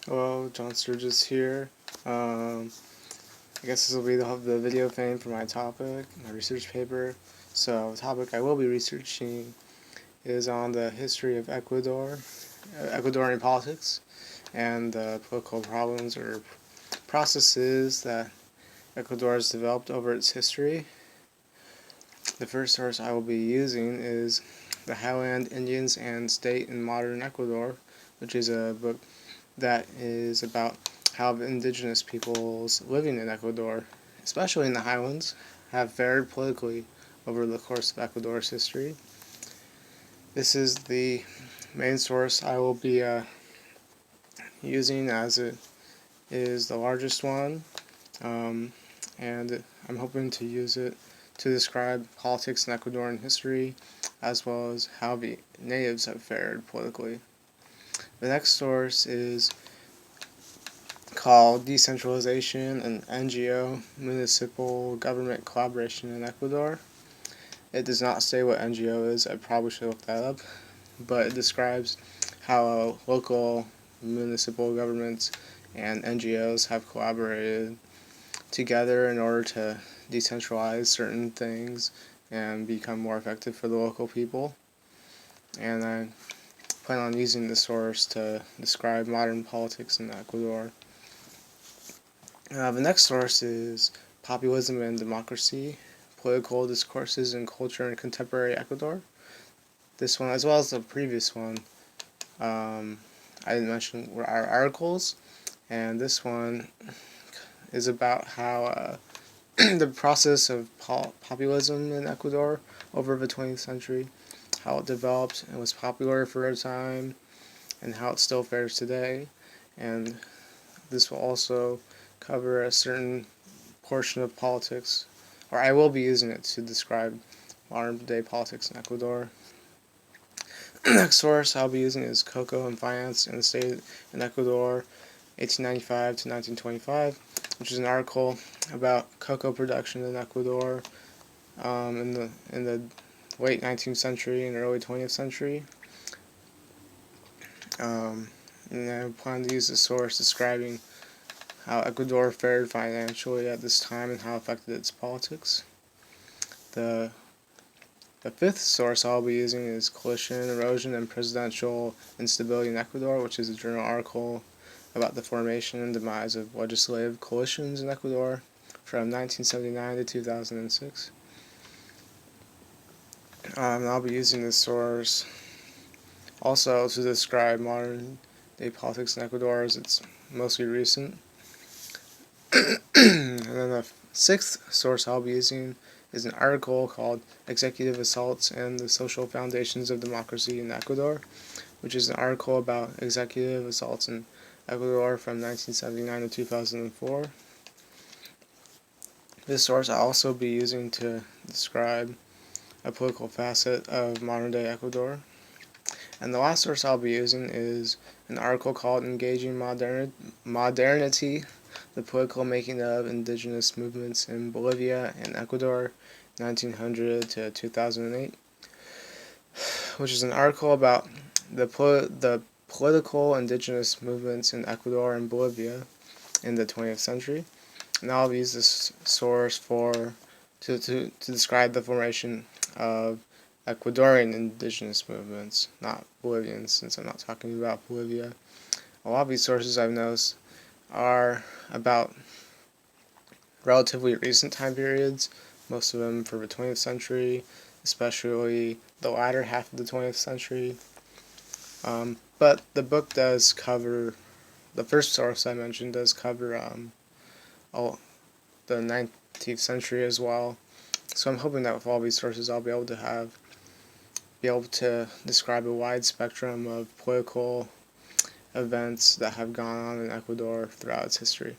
Hello, John Sturges here. I guess this will be the video fame for my topic, my research paper. So the topic I will be researching is on the history of Ecuadorian politics, and the political problems or processes that Ecuador has developed over its history. The first source I will be using is The Highland Indians and State in Modern Ecuador, which is a book that is about how the indigenous peoples living in Ecuador, especially in the highlands, have fared politically over the course of Ecuador's history. This is the main source I will be using, as it is the largest one, and I'm hoping to use it to describe politics in Ecuadorian history, as well as how the natives have fared politically. The next source is called Decentralization and NGO Municipal Government Collaboration in Ecuador. It does not say what NGO is, I probably should look that up, but it describes how local municipal governments and NGOs have collaborated together in order to decentralize certain things and become more effective for the local people. And I plan on using this source to describe modern politics in Ecuador. The next source is Populism and Democracy, Political Discourses and Culture in Contemporary Ecuador. This one, as well as the previous one, I didn't mention, were our articles, and this one is about how the process of populism in Ecuador over the 20th century, how it developed and was popular for a time, and how it still fares today. And this will also cover a certain portion of politics, or I will be using it to describe modern day politics in Ecuador. The next source I'll be using is Cocoa and Finance in the State in Ecuador, 1895 to 1925, which is an article about cocoa production in Ecuador in the late 19th century and early 20th century. And I plan to use this source describing how Ecuador fared financially at this time and how it affected its politics. The fifth source I'll be using is Coalition, Erosion, and Presidential Instability in Ecuador, which is a journal article about the formation and demise of legislative coalitions in Ecuador from 1979 to 2006. I'll be using this source also to describe modern day politics in Ecuador, as it's mostly recent. And then the sixth source I'll be using is an article called Executive Assaults and the Social Foundations of Democracy in Ecuador, which is an article about executive assaults in Ecuador from 1979 to 2004. This source I'll also be using to describe a political facet of modern day Ecuador. And the last source I'll be using is an article called Engaging Modernity, the Political Making of Indigenous Movements in Bolivia and Ecuador, 1900 to 2008, which is an article about the political indigenous movements in Ecuador and Bolivia in the 20th century. And I'll use this source to describe the formation of Ecuadorian indigenous movements, not Bolivian, since I'm not talking about Bolivia. A lot of these sources I've noticed are about relatively recent time periods, most of them for the 20th century, especially the latter half of the 20th century. But the book does cover, the first source I mentioned does cover all the 19th century as well. So I'm hoping that with all these sources I'll be able to describe a wide spectrum of political events that have gone on in Ecuador throughout its history.